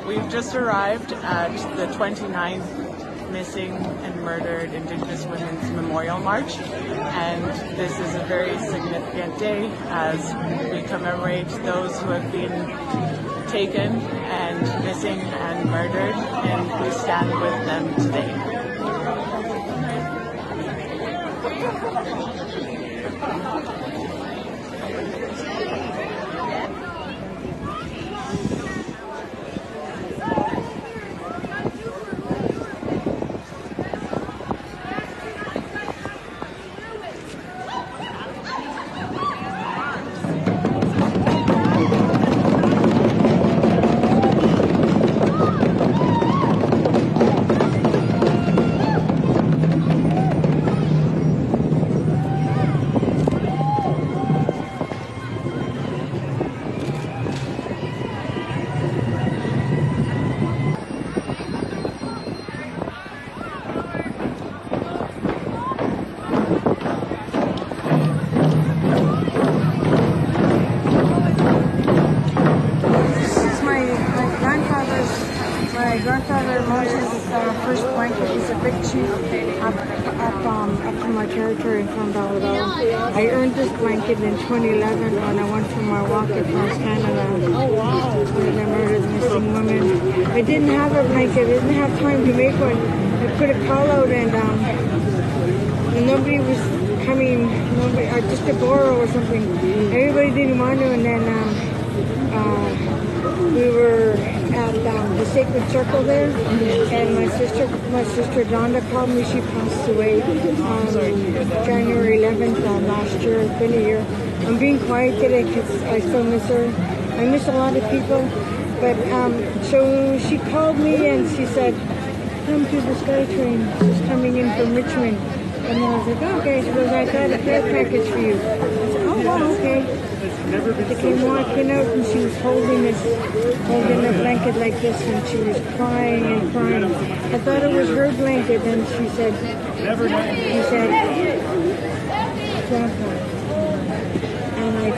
We've just arrived at the 29th Missing and Murdered Indigenous Women's Memorial March, and this is a very significant day as we commemorate those who have been taken and missing and murdered, and we stand with them today. My grandfather Moses' first blanket is a big chief up from my territory in Alabama. I earned this blanket in 2011 when I went from Milwaukee across Canada. Oh wow! Where they murdered missing women. I didn't have a blanket. I didn't have time to make one. I put a call out and nobody was coming. Just to borrow or something. Everybody didn't want to, and then we were at the Sacred Circle there, and my sister Donda called me. She passed away January 11th last year. It's been a year. I'm being quiet today because I still miss her. I miss a lot of people, but so she called me and she said, "Come to the SkyTrain. She's coming in from Richmond." And I was like, "Okay." She goes, "I got a care package for you." I said, "Oh, wow, okay." She came walking out and she was holding a blanket like this, and she was crying and crying. I thought it was her blanket, and she said, "Grandpa." And I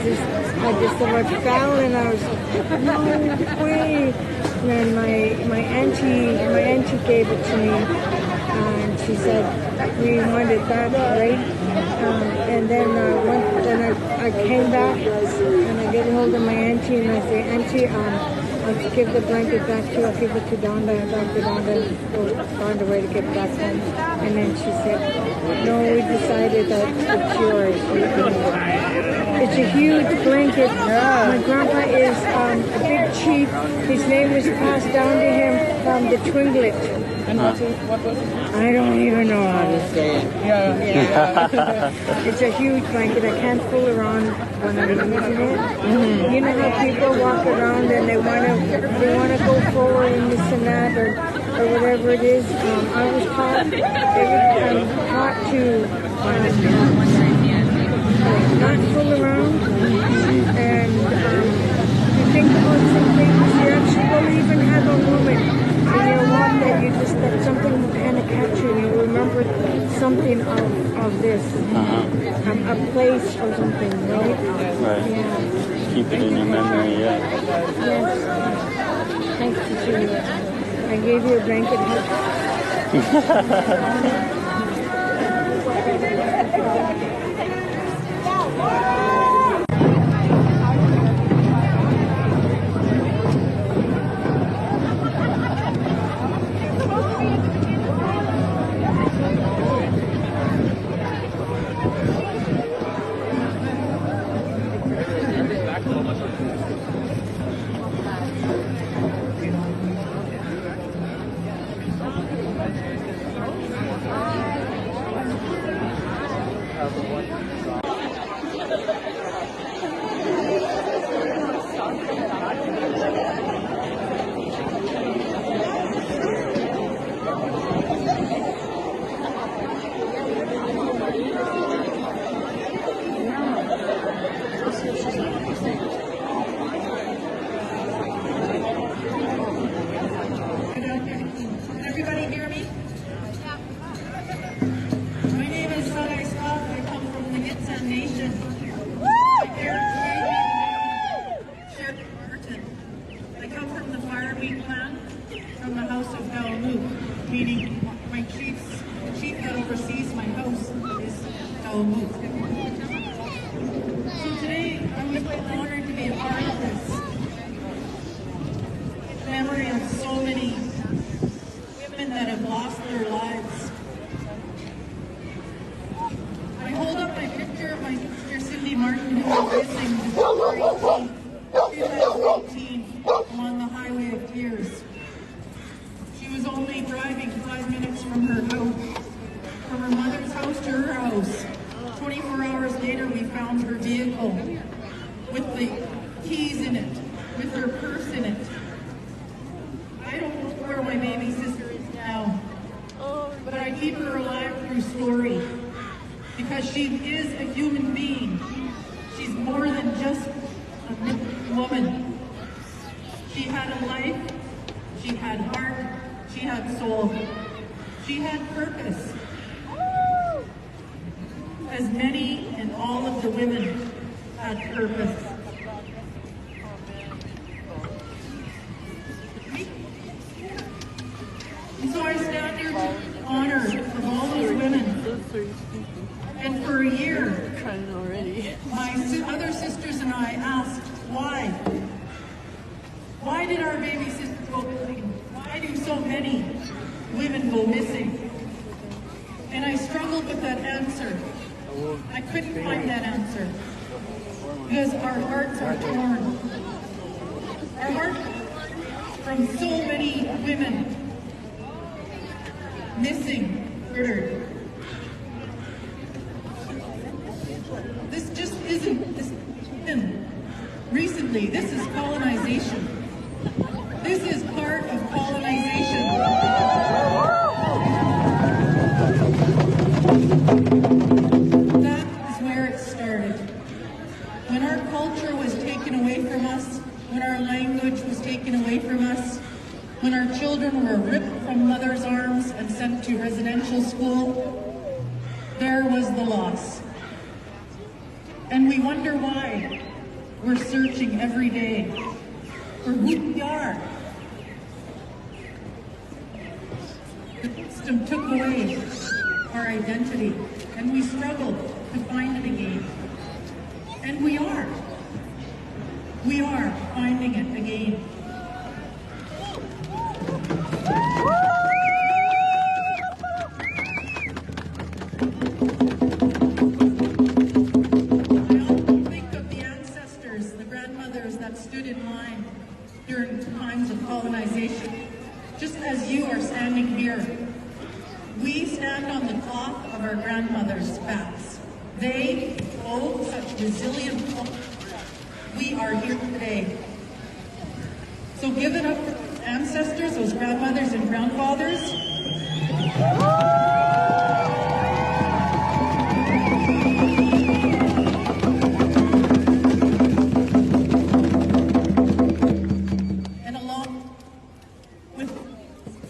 just about fell, and I was like, "No way." And my auntie gave it to me, and she said, "We wanted that, right?" And then I came back and I get a hold of my auntie and I say, "Auntie, I'll give the blanket back to you. I'll give it to Donda." I talked to Donda or found a way to get it back home. And then she said, "No, we decided that it's yours." It's a huge blanket. My grandpa is a big chief. His name was passed down to him from the Twinglet. And what was it? I don't even know how to say it. Yeah. It's a huge blanket. I can't fool around when I'm using it. Mm-hmm. You know how people walk around and they wanna go forward and this and that or whatever it is. I was taught to not fool around and you think about some things. You actually will even have a moment in your walk that something will kind of catch you, and you remember something of this, a place or something, right? Right. Yeah. Keep it in your memory, yeah. Yes. Thanks to you. I gave you a blanket hug. I come from the Fire Week clan. missing December 18th, 2018, on the Highway of Tears. She was only driving 5 minutes from her house, from her mother's house to her house. 24 hours later, we found her vehicle with the keys in it, with her purse in it. I don't know where my baby sister is now, but I keep her alive through story, because she is a human being. She's more than just a woman. She had a life, she had heart, she had soul, she had purpose. As many and all of the women had purpose. And so I stand here to honor of all those women. And for a year, my other sisters and I asked, why? Why did our baby sister go missing? Why do so many women go missing? And I struggled with that answer. I couldn't find that answer, because our hearts are torn. Our heart from so many women missing, murdered. This just isn't, recently, this is colonization. This is part of colonization. That is where it started. When our culture was taken away from us, when our language was taken away from us, when our children were ripped from mother's arms and sent to residential school, there was the loss. And we wonder why. We're searching every day for who we are. The system took away our identity, and we struggled to find it again. And we are finding it again. Stood in line during times of colonization, just as you are standing here. We stand on the cloth of our grandmothers' backs. They hold such resilient culture. We are here today. So give it up for those ancestors, those grandmothers and grandfathers.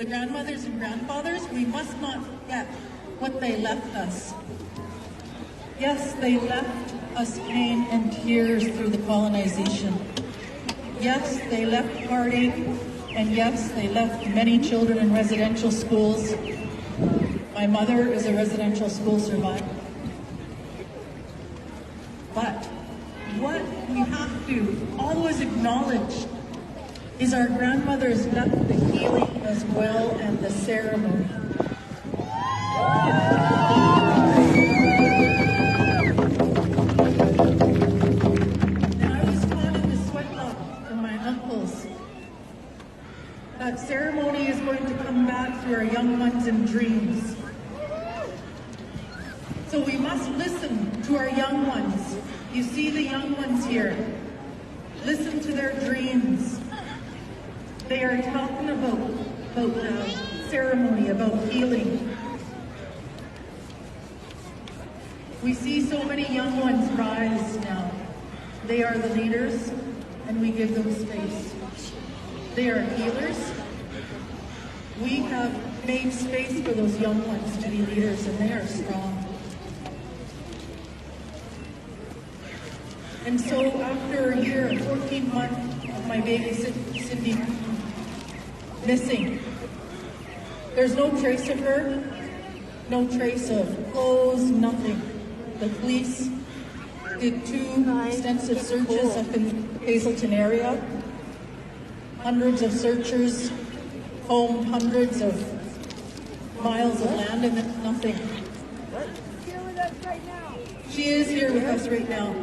Grandmothers and grandfathers, we must not forget what they left us. Yes, they left us pain and tears through the colonization. Yes, they left heartache, and yes, they left many children in residential schools. My mother is a residential school survivor. But what we have to always acknowledge is our grandmothers left the healing as well and the ceremony. And I was taught in the sweat lodge from my uncles that ceremony is going to come back to our young ones in dreams. So we must listen to our young ones. You see the young ones here. Listen to their dreams. They are talking about ceremony, about healing. We see so many young ones rise now. They are the leaders, and we give them space. They are healers. We have made space for those young ones to be leaders, and they are strong. And so after a year, 14 months of my baby Cindy missing, there's no trace of her, no trace of clothes, nothing. The police did 2 extensive searches up in Hazelton area. Hundreds of searchers combed hundreds of miles of land, and nothing. She is here with us right now.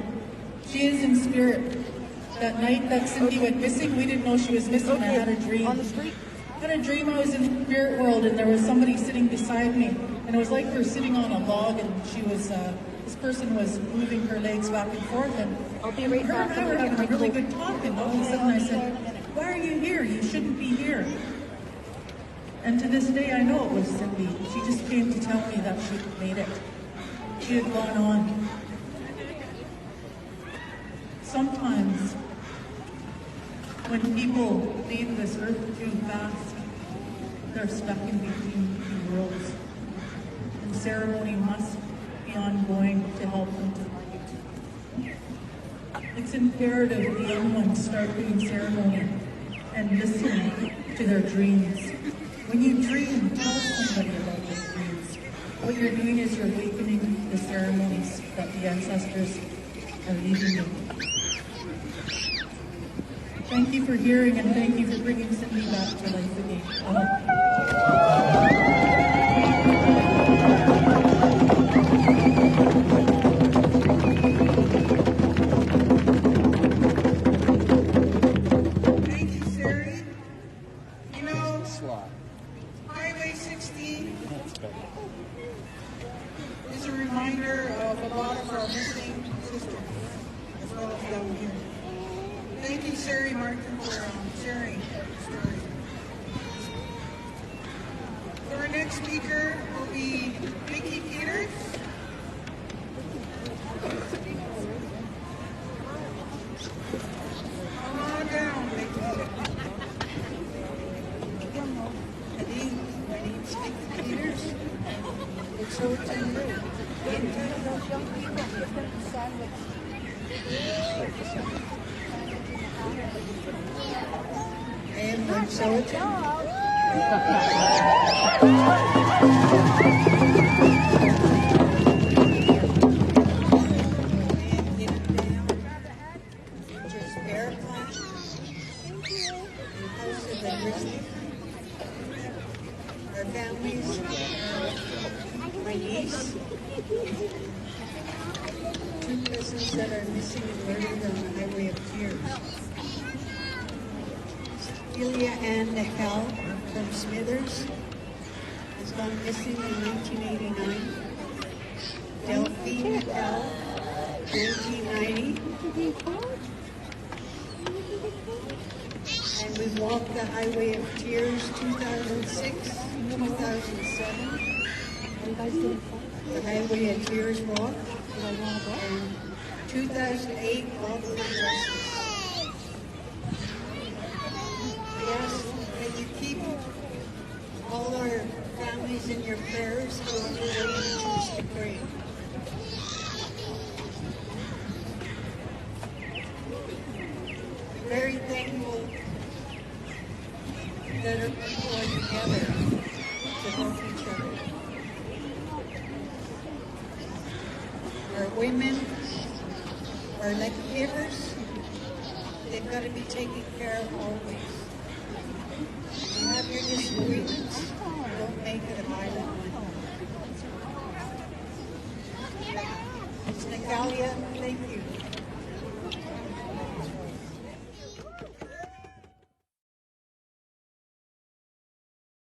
She is in spirit. That night that Cindy went missing, we didn't know she was missing. I had a dream. On the street? I had a dream I was in the spirit world and there was somebody sitting beside me. And it was like we were sitting on a log and she was, this person was moving her legs back and forth. And I'll be right her back. and I were having a really good talk. And all of a sudden I said, why are you here? You shouldn't be here. And to this day I know it was Cindy. She just came to tell me that she made it. She had gone on. Sometimes when people leave this earth too fast, they're stuck in between two worlds. And ceremony must be ongoing to help them to light. It's imperative the young ones start doing ceremony and listen to their dreams. When you dream, tell somebody about those dreams. What you're doing is you're awakening the ceremonies that the ancestors are leaving you. Thank you for hearing and thank you for bringing Cindy back to life again. Thank you, Sari. You know, Highway 16 is a reminder of a lot of our missing sisters, as well as down here. Thank you, Sari Martin, for sharing your story. Our next speaker will be Vicki Peters. Come on down, Vicki. I need Vicki Peters. It's so tender. Those young people, give them the sandwich. And I'm Sullivan. Our families, my niece, two cousins that are missing and murdered on the Highway of Tears. Celia Ann Nickel from Smithers has gone missing in 1989. Delphine Nickel, 1990. And we walked the Highway of Tears 2006, 2007. The Highway of Tears walk. And 2008 walk for justice. Yes, and you keep all our families in your prayers, however way you choose to pray. Very thankful that our people are together to help each other. Our women are like givers. They've got to be taken care of always. You have your disagreements, don't make it a violent one. It's Natalia, thank